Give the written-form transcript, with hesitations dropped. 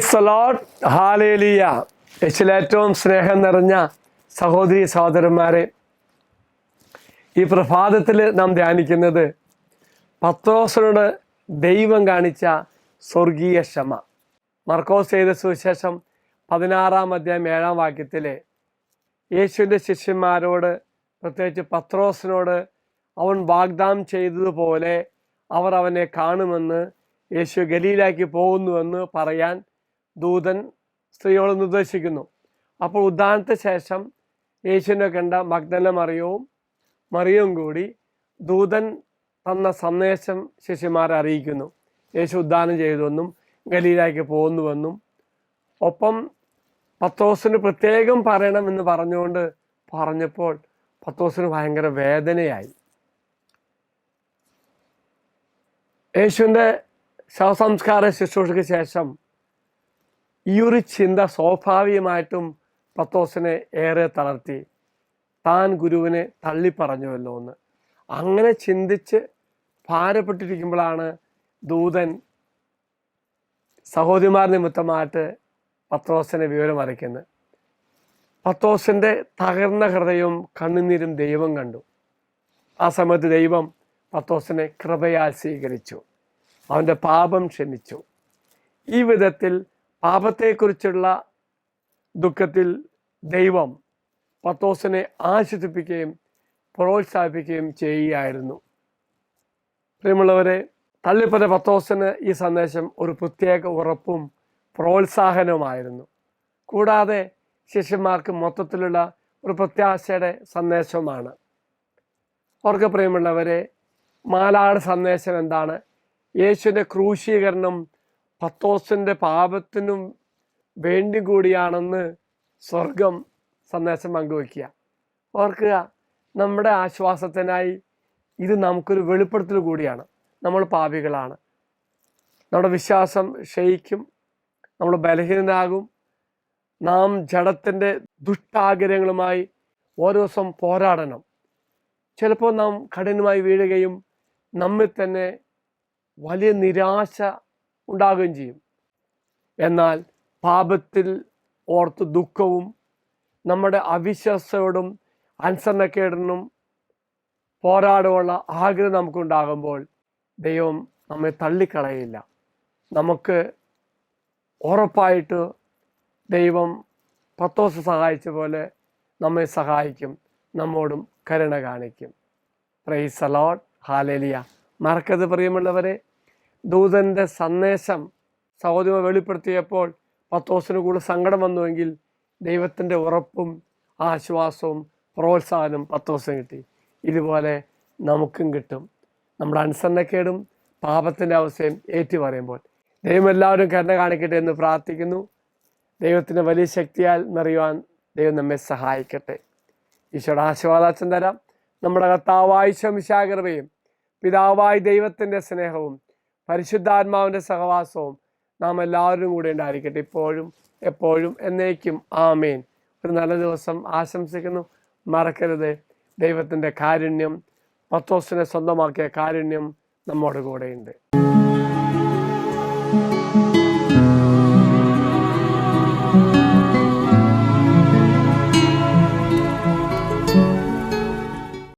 Praise the Lord, hallelujah. യേശുവിൽ ഏറ്റവും സ്നേഹം നിറഞ്ഞ സഹോദരി സഹോദരന്മാരെ, ഈ പ്രഭാതത്തിൽ നാം ധ്യാനിക്കുന്നത് പത്രോസിനോട് ദൈവം കാണിച്ച സ്വർഗീയ ക്ഷമ. മർക്കോസ് എഴുതിയ സുവിശേഷം 16-ാം അധ്യായം 7-ാം വാക്യത്തിൽ യേശുവിൻ്റെ ശിഷ്യന്മാരോട്, പ്രത്യേകിച്ച് പത്രോസിനോട് അവൻ വാഗ്ദാനം ചെയ്തതുപോലെ അവർ അവനെ കാണുമെന്ന്, യേശു ഗലീലായ്ക്ക് പോകുന്നുവെന്ന് പറയാൻ ദൂതൻ സ്ത്രീയോട് നിർദ്ദേശിക്കുന്നു. അപ്പോൾ ഉദ്ധാനത്തിന് ശേഷം യേശുവിനെ കണ്ട മഗ്ദല മറിയവും കൂടി ദൂതൻ തന്ന സന്ദേശം ശിഷ്യന്മാരെ അറിയിക്കുന്നു. യേശു ഉദ്ധാനം ചെയ്തുവെന്നും ഗലീലായ്ക്ക് പോകുന്നുവെന്നും, ഒപ്പം പത്രോസിന് പ്രത്യേകം പറയണമെന്ന് പറഞ്ഞപ്പോൾ പത്രോസിന് ഭയങ്കര വേദനയായി. യേശുവിൻ്റെ ശവസംസ്കാര ശുശ്രൂഷയ്ക്ക് ശേഷം ഈ ഒരു ചിന്ത സ്വാഭാവികമായിട്ടും പത്രോസിനെ ഏറെ തളർത്തി. താൻ ഗുരുവിനെ തള്ളിപ്പറഞ്ഞുവല്ലോ എന്ന് അങ്ങനെ ചിന്തിച്ച് ഭാരപ്പെട്ടിരിക്കുമ്പോഴാണ് ദൂതൻ സഹോദരിമാർ നിമിത്തമായിട്ട് പത്രോസിനെ വിവരം അറിയിക്കുന്നത്. പത്രോസിൻ്റെ തകർന്ന ഹൃദയവും കണ്ണുനീരും ദൈവം കണ്ടു. ആ സമയത്ത് ദൈവം പത്രോസിനെ കൃപയാൽ സ്വീകരിച്ചു, അവൻ്റെ പാപം ക്ഷമിച്ചു. ഈ വിധത്തിൽ പാപത്തെക്കുറിച്ചുള്ള ദുഃഖത്തിൽ ദൈവം പത്രോസിനെ ആശ്വസിപ്പിക്കുകയും പ്രോത്സാഹിപ്പിക്കുകയും ചെയ്യുകയായിരുന്നു. പ്രിയമുള്ളവരെ, തള്ളിപ്പറഞ്ഞ പത്രോസിന് ഈ സന്ദേശം ഒരു പ്രത്യേക ഉറപ്പും പ്രോത്സാഹനവുമായിരുന്നു. കൂടാതെ ശിഷ്യന്മാർക്ക് മൊത്തത്തിലുള്ള ഒരു പ്രത്യാശയുടെ സന്ദേശവുമാണ്. ഓർക്ക പ്രിയമുള്ളവരെ, മാലാഖയുടെ സന്ദേശം എന്താണ്? യേശുവിൻ്റെ ക്രൂശീകരണം പത്രോസിൻ്റെ പാപത്തിനും വേണ്ടി കൂടിയാണെന്ന് സ്വർഗം സന്ദേശം പങ്കുവയ്ക്കുക. ഓർക്കുക, നമ്മുടെ ആശ്വാസത്തിനായി ഇത് നമുക്കൊരു വെളിപ്പെടുത്തൽ കൂടിയാണ്. നമ്മൾ പാപികളാണ്, നമ്മുടെ വിശ്വാസം ക്ഷയിക്കും, നമ്മൾ ബലഹീനനാകും, നാം ജഡത്തിൻ്റെ ദുഷ്ടാഗ്രഹങ്ങളുമായി ഓരോ ദിവസം പോരാടണം. ചിലപ്പോൾ നാം കഠിനമായി വീഴുകയും നമ്മിൽ തന്നെ വലിയ നിരാശ ഉണ്ടാകുകയും ചെയ്യും. എന്നാൽ പാപത്തിൽ ഓർത്ത് ദുഃഖവും നമ്മുടെ അവിശ്വാസത്തോടും അനുസരണക്കേടിനും പോരാടുവാനുള്ള ആഗ്രഹം നമുക്കുണ്ടാകുമ്പോൾ ദൈവം നമ്മെ തള്ളിക്കളയില്ല. നമുക്ക് ഉറപ്പായിട്ട് ദൈവം പത്രോസ് സഹായിച്ച പോലെ നമ്മെ സഹായിക്കും, നമ്മോടും കരുണ കാണിക്കും. Praise the Lord, hallelujah. മറക്കരുത് പ്രിയമുള്ളവരെ, ദൂതൻ്റെ സന്ദേശം സഹോദരൻ വെളിപ്പെടുത്തിയപ്പോൾ പത്രോസിന് കൂടെ സങ്കടം വന്നുവെങ്കിൽ ദൈവത്തിൻ്റെ ഉറപ്പും ആശ്വാസവും പ്രോത്സാഹനം പത്രോസിന് കിട്ടി. ഇതുപോലെ നമുക്കും കിട്ടും. നമ്മുടെ അനുസരണക്കേടും പാപത്തിൻ്റെ അവസ്ഥയും ഏറ്റുപറയുമ്പോൾ ദൈവം എല്ലാവരും കരുണ കാണിക്കട്ടെ എന്ന് പ്രാർത്ഥിക്കുന്നു. ദൈവത്തിൻ്റെ വലിയ ശക്തിയാൽ നിറയുവാൻ ദൈവം നമ്മെ സഹായിക്കട്ടെ. ഈശോയുടെ ആശീർവാദം തരാം. നമ്മുടെ കർത്താവായ മിശിഹായുടെ കൃപയും പിതാവായ ദൈവത്തിൻ്റെ സ്നേഹവും പരിശുദ്ധാത്മാവിൻ്റെ സഹവാസവും നാം എല്ലാവരും കൂടെ ഉണ്ടായിരിക്കട്ടെ, ഇപ്പോഴും എപ്പോഴും എന്നേക്കും. ആമേൻ. ഒരു നല്ല ദിവസം ആശംസിക്കുന്നു. മറക്കരുത്, ദൈവത്തിൻ്റെ കാരുണ്യം, പത്രോസിനെ സ്വന്തമാക്കിയ കാരുണ്യം നമ്മോട് കൂടെയുണ്ട്.